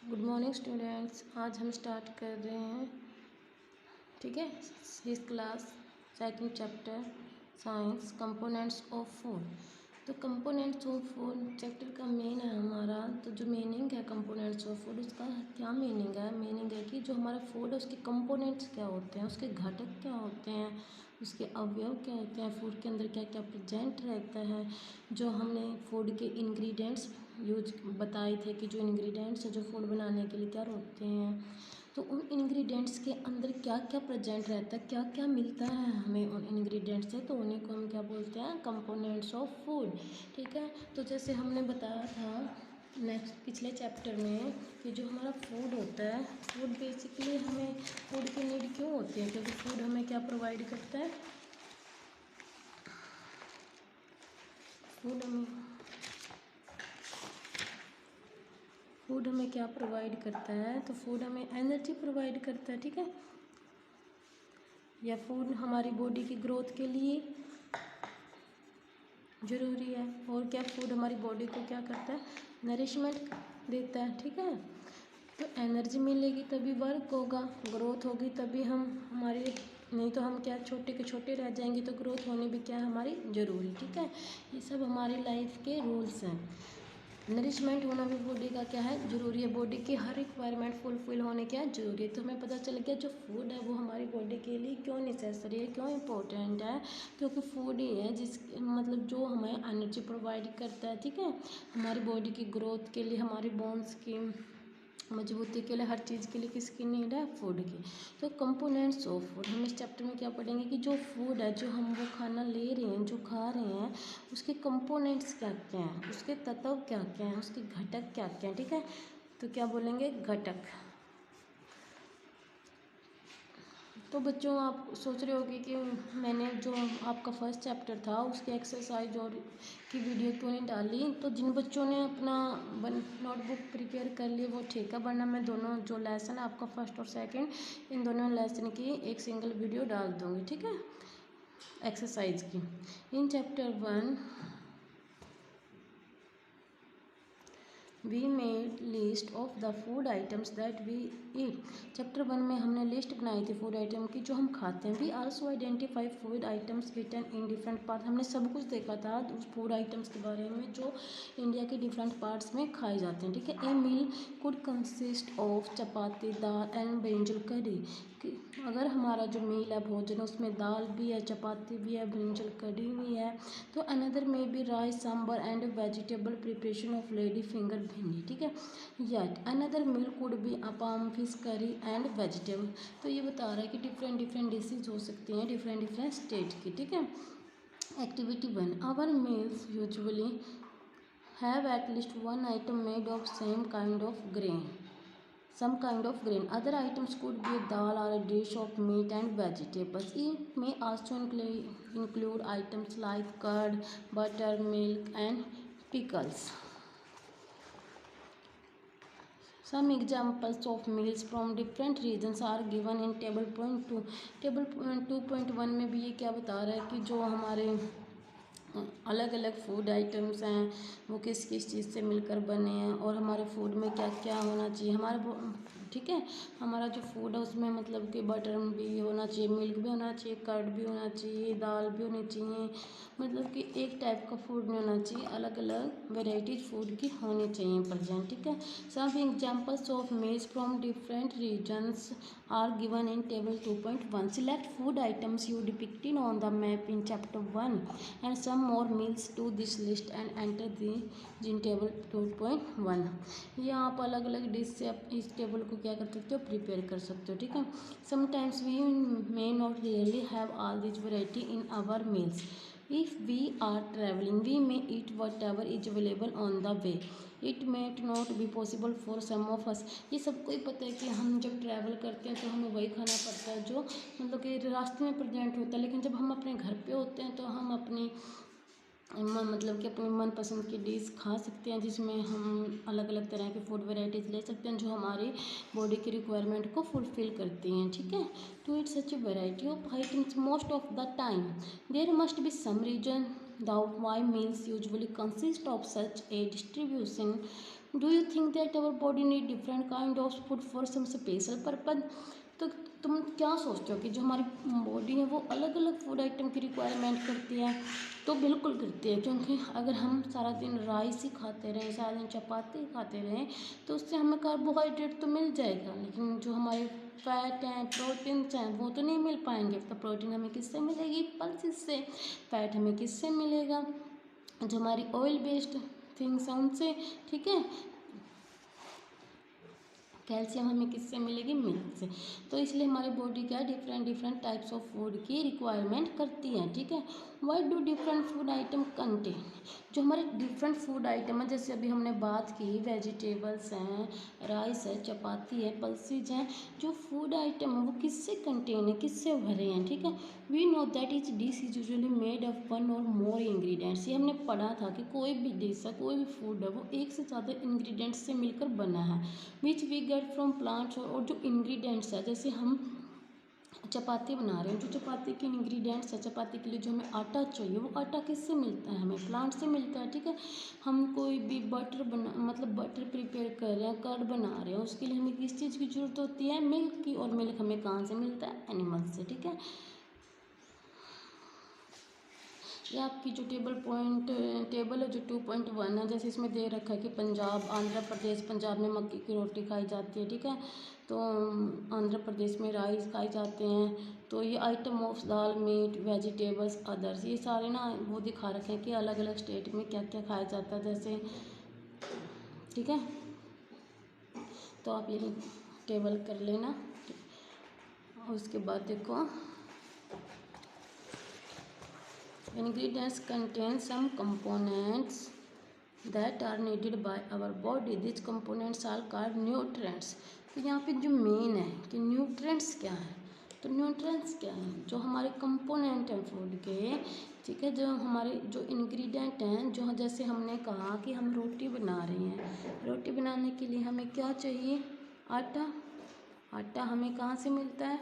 Good morning students. आज हम start कर रहे हैं, ठीक है, इस class second chapter science components of food. तो कंपोनेंट्स ऑफ फूड चैप्टर का मेन है हमारा। तो जो मीनिंग है कंपोनेंट्स ऑफ फूड, उसका क्या मीनिंग है कि जो हमारा फूड है उसके कंपोनेंट्स क्या होते हैं, उसके घटक क्या होते हैं, उसके अवयव क्या होते हैं, फूड के अंदर क्या क्या प्रेजेंट रहता है। जो हमने फूड के इंग्रेडिएंट्स यूज बताए थे कि जो इंग्रेडिएंट्स है जो फूड बनाने के लिए क्या होते हैं, तो उन इंग्रेडिएंट्स के अंदर क्या क्या प्रेजेंट रहता है, क्या क्या मिलता है हमें उन इंग्रेडिएंट्स से, तो उन्हीं को हम क्या बोलते हैं, कंपोनेंट्स ऑफ फूड। ठीक है। तो जैसे हमने बताया था नेक्स्ट पिछले चैप्टर में कि जो हमारा फूड होता है, फूड बेसिकली हमें फूड की नीड क्यों होती है, क्योंकि फूड हमें क्या प्रोवाइड करता है, फूड हमें क्या प्रोवाइड करता है, तो फूड हमें एनर्जी प्रोवाइड करता है। ठीक है। या फूड हमारी बॉडी की ग्रोथ के लिए ज़रूरी है। और क्या, फूड हमारी बॉडी को क्या करता है, नरिशमेंट देता है। ठीक है। तो एनर्जी मिलेगी तभी वर्क होगा, ग्रोथ होगी तभी हमारी, नहीं तो हम क्या छोटे के छोटे रह जाएंगे। तो ग्रोथ होनी भी क्या है हमारी ज़रूरी। ठीक है। ये सब हमारी लाइफ के रूल्स हैं। नरिशमेंट होना भी बॉडी का क्या है, ज़रूरी है। बॉडी की हर रिक्वायरमेंट फुलफिल होने क्या है, ज़रूरी है। तो हमें पता चल गया जो फूड है वो हमारी बॉडी के लिए क्यों नेसेसरी है, क्यों इम्पोर्टेंट है, क्योंकि फूड ही है जिस मतलब जो हमें एनर्जी प्रोवाइड करता है। ठीक है। हमारी बॉडी की ग्रोथ के लिए, हमारी बोन्स की मजबूती के लिए, हर चीज़ के लिए किसकी नीड है, फूड की। तो कंपोनेंट्स ऑफ फूड हम इस चैप्टर में क्या पढ़ेंगे कि जो फूड है, जो हम वो खाना ले रहे हैं, जो खा रहे हैं, उसके कंपोनेंट्स क्या क्या हैं, उसके तत्व क्या क्या हैं, उसके घटक क्या क्या हैं। ठीक है। तो क्या बोलेंगे, घटक। तो बच्चों आप सोच रहे होगे कि मैंने जो आपका फर्स्ट चैप्टर था उसके एक्सरसाइज और की वीडियो क्यों नहीं डाली। तो जिन बच्चों ने अपना नोटबुक प्रिपेयर कर ली वो ठीक है, वरना मैं दोनों जो लेसन है आपका फर्स्ट और सेकंड, इन दोनों लेसन की एक सिंगल वीडियो डाल दूँगी। ठीक है, एक्सरसाइज की। In chapter 1 we made list of the food items that we eat. Chapter 1 में हमने लिस्ट बनाई थी फूड आइटम की जो हम खाते हैं। We also identify food items eaten in different part. हमने सब कुछ देखा था उस फूड आइटम्स के बारे में जो इंडिया के डिफरेंट पार्ट्स में खाए जाते हैं। ठीक है। A meal could consist of chapati, dal and brinjal curry. अगर हमारा जो मील है, भोजन, उसमें दाल भी है, चपाती भी है, ब्रिंजल करी भी है। तो अनदर में be rice, sambar and vegetable preparation of lady finger bhindi. ठीक है। Yet another meal could be appam, fish curry and vegetable. तो ये बता रहा है कि डिफरेंट डिफरेंट डिशेज हो सकती हैं डिफरेंट डिफरेंट स्टेट की। ठीक है। Activity 1 our meals usually have at least one item made of same kind of grain, some kind of grain. Other items could be dal or a dish of meat and vegetables. It may also include items like curd, butter, milk and pickles. Some examples of meals from different regions are given in table point 2. Table 2.1 में भी ये क्या बता रहा है कि जो हमारे अलग अलग फूड आइटम्स हैं वो किस किस चीज़ से मिलकर बने हैं और हमारे फूड में क्या क्या होना चाहिए हमारे। ठीक है। हमारा जो फूड है उसमें मतलब कि बटर भी होना चाहिए, मिल्क भी होना चाहिए, कर्ड भी होना चाहिए, दाल भी होनी चाहिए। मतलब कि एक टाइप का फूड नहीं होना चाहिए, अलग अलग वेराइटीज फूड की होनी चाहिए प्रेजेंट। ठीक है। Some examples of meals from different regions are given in table 2.1. Select food items you depicted on the map in chapter 1 and some more meals to this list and enter the in table 2.1. ये आप अलग अलग dish से इस table को क्या कर सकते हो, प्रिपेयर कर सकते हो। ठीक है। Sometimes we may not really have all this variety in our meals. If we are traveling, we may eat whatever is available on the way. It may not be possible for some of us. ये सबको ही पता है कि हम जब travel करते हैं तो हमें वही खाना पड़ता है जो मतलब कि रास्ते में प्रेजेंट होता है। लेकिन जब हम अपने घर पे होते हैं तो हम अपनी मतलब कि अपनी मनपसंद की डिश खा सकते हैं, जिसमें हम अलग अलग तरह के फूड वैराइटीज़ ले सकते हैं जो हमारी बॉडी की रिक्वायरमेंट को फुलफ़िल करती हैं। ठीक है। To it such a variety of items most of the time there must be some reason the why meals usually consist of such a distribution do you think that our body need different kind of food for some special purpose? तो तुम क्या सोचते हो कि जो हमारी body है वो अलग अलग फूड आइटम की रिक्वायरमेंट करती है? तो बिल्कुल करती है, क्योंकि अगर हम सारा दिन राइस ही खाते रहें, सारा दिन चपाती ही खाते रहें, तो उससे हमें कार्बोहाइड्रेट तो मिल जाएगा, लेकिन जो हमारे फैट हैं, प्रोटीन्स हैं, वो तो नहीं मिल पाएंगे। तो प्रोटीन हमें किससे मिलेगी? पल्सेस से। फैट हमें किससे मिलेगा? जो हमारी ऑयल बेस्ड थिंग्स हैं उनसे, ठीक है। कैल्शियम हमें किससे मिलेगी? मिल्क से। तो इसलिए हमारी बॉडी क्या है, different different types of food की रिक्वायरमेंट करती है, ठीक है। What do different food atom contain? जो हमारे डिफरेंट फूड आइटम है, जैसे अभी हमने बात की, वेजिटेबल्स हैं, राइस है, चपाती है, पल्सेज हैं, जो फूड आइटम है वो किससे कंटेन है, किससे भरे हैं, ठीक है। We know that each dish is usually made of one or more ingredients. ये हमने पढ़ा था कि कोई भी डिश है, कोई भी फूड है, वो एक से ज़्यादा इंग्रेडिएंट्स से मिलकर बना है, which we get from plants. और जो इंग्रेडिएंट्स है, जैसे हम चपाती बना रहे हैं, जो चपाती के इंग्रेडिएंट्स है, चपाती के लिए जो हमें आटा चाहिए, वो आटा किससे मिलता है? हमें प्लांट से मिलता है, ठीक है। हम कोई भी बटर बना, मतलब बटर प्रिपेयर कर रहे हैं, कर्ड बना रहे हैं, उसके लिए हमें किस चीज़ की ज़रूरत होती है? मिल्क की। और मिल्क हमें कहाँ से मिलता है? एनिमल्स से, ठीक है। ये आपकी जो टेबल है जो 2.1 है, जैसे इसमें दे रखा है कि पंजाब, आंध्र प्रदेश, पंजाब में मक्की की रोटी खाई जाती है, ठीक है। तो आंध्र प्रदेश में राइस खाए जाते हैं। तो ये item of dal, meat, vegetables, others, ये सारे ना वो दिखा रखे हैं कि अलग अलग स्टेट में क्या क्या खाया जाता है, जैसे, ठीक है। तो आप ये टेबल कर लेना। और उसके बाद देखो, ingredients contain some components that are needed by our body. These components are called nutrients. तो यहाँ पे जो मेन है कि न्यूट्रिएंट्स क्या है, तो न्यूट्रिएंट्स क्या है? जो हमारे कंपोनेंट हैं फूड के, ठीक है, जो हमारे जो इंग्रेडिएंट हैं, जो जैसे हमने कहा कि हम रोटी बना रहे हैं, रोटी बनाने के लिए हमें क्या चाहिए? आटा। आटा हमें कहाँ से मिलता है?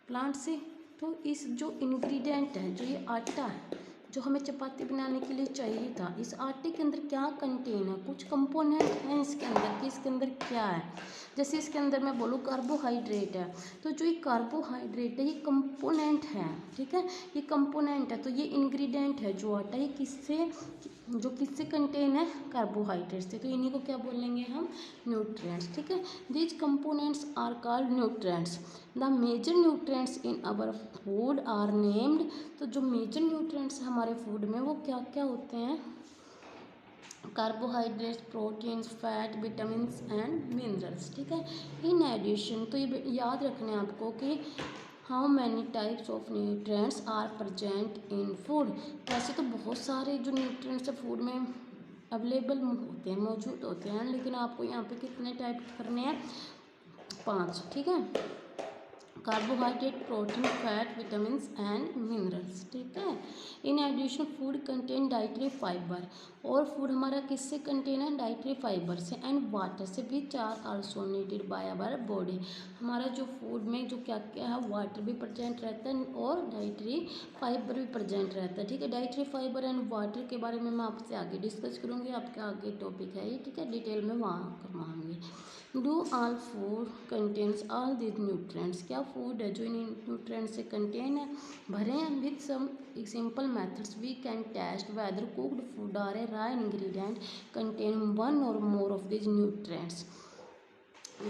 प्लांट से। तो इस जो इंग्रेडिएंट है, जो ये आटा है, जो हमें चपाती बनाने के लिए चाहिए था, इस आटे के अंदर क्या कंटेन है? कुछ कंपोनेंट हैं इसके अंदर कि इसके अंदर क्या है? जैसे इसके अंदर मैं बोलूँ कार्बोहाइड्रेट है, तो जो ये कार्बोहाइड्रेट है ये कंपोनेंट है, ठीक है। ये कंपोनेंट है, तो ये इंग्रेडिएंट है जो आटा, ये किससे कंटेन है? कार्बोहाइड्रेट से। तो इन्हीं को क्या बोलेंगे हम? न्यूट्रिएंट्स, ठीक है। These components are called nutrients. The major nutrients in our food are named. तो जो मेजर न्यूट्रिएंट्स हमारे फूड में वो क्या क्या होते हैं? Carbohydrates, proteins, fat, vitamins and minerals, ठीक है। इन एडिशन, तो ये याद रखना है आपको कि how many types of nutrients are present in food. वैसे तो बहुत सारे जो न्यूट्रिएंट्स फूड में अवेलेबल होते हैं, मौजूद होते हैं, लेकिन आपको यहाँ पे कितने टाइप करने हैं? 5, ठीक है। Carbohydrate, protein, fat, vitamins and minerals, ठीक है। In addition food contain dietary fibre. और फूड हमारा किससे कंटेन है? डाइटरी फाइबर से एंड वाटर से, which are also needed by our body. हमारा जो फूड में जो क्या क्या है, वाटर भी प्रेजेंट रहता है और डाइटरी फाइबर भी प्रेजेंट रहता है, ठीक है। डाइटरी फाइबर एंड वाटर के बारे में मैं आपसे आगे डिस्कस करूँगी, आपके आगे टॉपिक है ये, ठीक है, डिटेल में वहाँ करवाऊँगी। Do all food contains all this nutrients. क्या फूड है जो इन न्यूट्रिएंट्स से कंटेन है, भरे हैं? With some simple methods we can test whether cooked food or a raw ingredient contain one or more of this nutrients.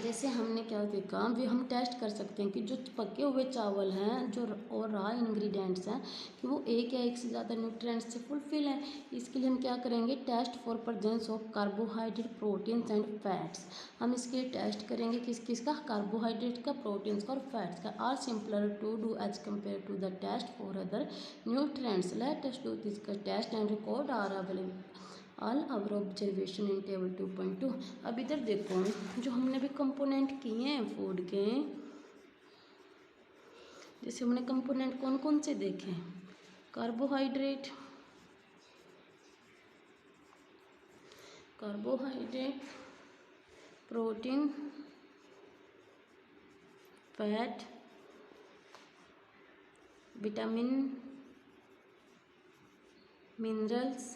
जैसे हमने क्या देखा, भी हम टेस्ट कर सकते हैं कि जो पके हुए चावल हैं जो और रॉ इंग्रेडिएंट्स हैं कि वो एक या एक से ज़्यादा न्यूट्रिएंट्स से फुलफिल है। इसके लिए हम क्या करेंगे? Test for presence of carbohydrate, proteins and fats. हम इसके टेस्ट करेंगे किस किस का? कार्बोहाइड्रेट का, प्रोटीन्स का और फैट्स का। Are simpler to do as compare to the test for other nutrients. Let us do this test and record are available all our observation in table 2.2। अब इधर देखो, जो हमने भी कंपोनेंट किए हैं फूड के, जैसे हमने कंपोनेंट कौन कौन से देखे? Carbohydrate, protein, fat, vitamin, minerals,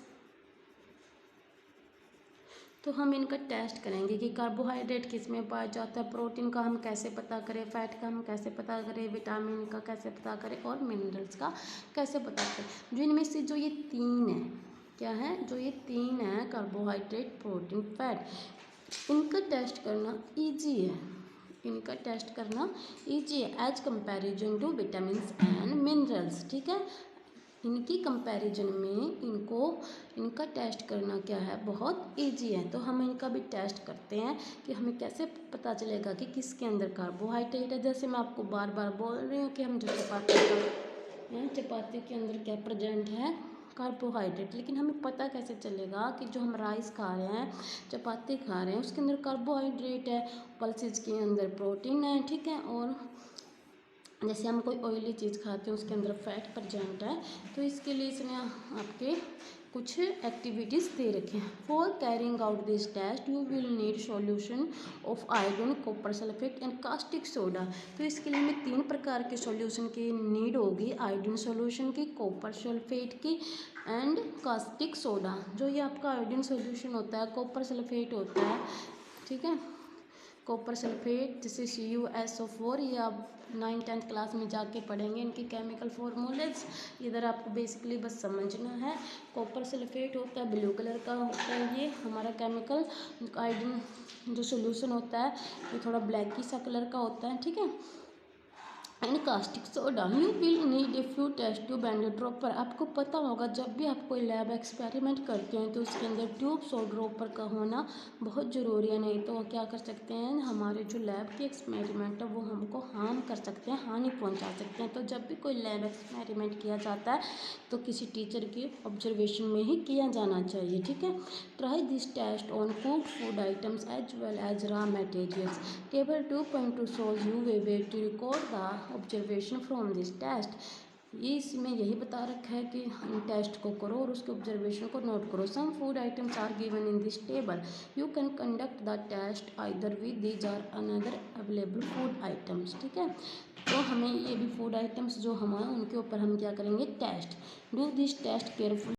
तो हम इनका टेस्ट करेंगे कि कार्बोहाइड्रेट किस में पाया जाता है, प्रोटीन का हम कैसे पता करें, फैट का हम कैसे पता करें, विटामिन का कैसे पता करें और मिनरल्स का कैसे पता करें। जो इनमें से जो ये तीन है, क्या है, जो ये तीन है कार्बोहाइड्रेट, प्रोटीन, फैट, इनका टेस्ट करना ईजी है, इनका टेस्ट करना ईजी है as comparison to vitamin and minerals. ठीक है, इनकी कंपैरिजन में इनका टेस्ट करना क्या है, बहुत इजी है। तो हम इनका भी टेस्ट करते हैं कि हमें कैसे पता चलेगा कि किसके अंदर कार्बोहाइड्रेट है। जैसे मैं आपको बार बार बोल रही हूँ कि हम जो चपाती के अंदर क्या प्रेजेंट है, कार्बोहाइड्रेट। लेकिन हमें पता कैसे चलेगा कि जो हम राइस खा रहे हैं, चपाती खा रहे हैं, उसके अंदर कार्बोहाइड्रेट है, पल्सेस के अंदर प्रोटीन है। ठीक है, और जैसे हम कोई ऑयली चीज़ खाते हैं उसके अंदर फैट प्रेजेंट है। तो इसके लिए इसने आपके कुछ एक्टिविटीज़ दे रखे हैं। For carrying out this test you will need solution of iodine, copper sulphate and caustic soda. तो इसके लिए हमें 3 प्रकार के सॉल्यूशन की नीड होगी, आयोडीन सॉल्यूशन की, कॉपर सल्फेट की एंड कास्टिक सोडा। जो ये आपका आयोडीन सॉल्यूशन होता है, कॉपर सल्फेट होता है, ठीक है, कॉपर सल्फेट जैसे CuSO4, ये आप 9th-10th क्लास में जाके पढ़ेंगे इनकी केमिकल फॉर्मूलेज। इधर आपको बेसिकली बस समझना है। कॉपर सल्फेट होता है, ब्लू कलर का होता है, ये हमारा केमिकल आयोडीन जो सोल्यूशन होता है ये थोड़ा ब्लैकी सा कलर का होता है। ठीक है, and caustic soda you will need a few test tube and dropper. आपको पता होगा जब भी आप कोई लैब एक्सपेरिमेंट करते हैं तो उसके अंदर ट्यूब्स और ड्रॉपर का होना बहुत ज़रूरी है। नहीं तो क्या कर सकते हैं, हमारे जो लैब के एक्सपेरिमेंट है वो हमको हार्म कर सकते हैं, हानि पहुंचा सकते हैं। तो जब भी कोई लैब एक्सपेरिमेंट किया जाता है तो किसी टीचर की ऑब्जर्वेशन में ही किया जाना चाहिए। ठीक है, try this test on cooked food items as well as raw materials. Table 2.2 shows you a way to record the observation from this test। ये इसमें यही बता रखा है कि हम टेस्ट को करो और उसके ऑब्जर्वेशन को नोट करो। Some food items are given in this table, you can conduct the test either with these or another available food items. ठीक है, तो हमें ये भी फूड आइटम्स जो हमारे उनके ऊपर हम क्या करेंगे, test. Do this test careful.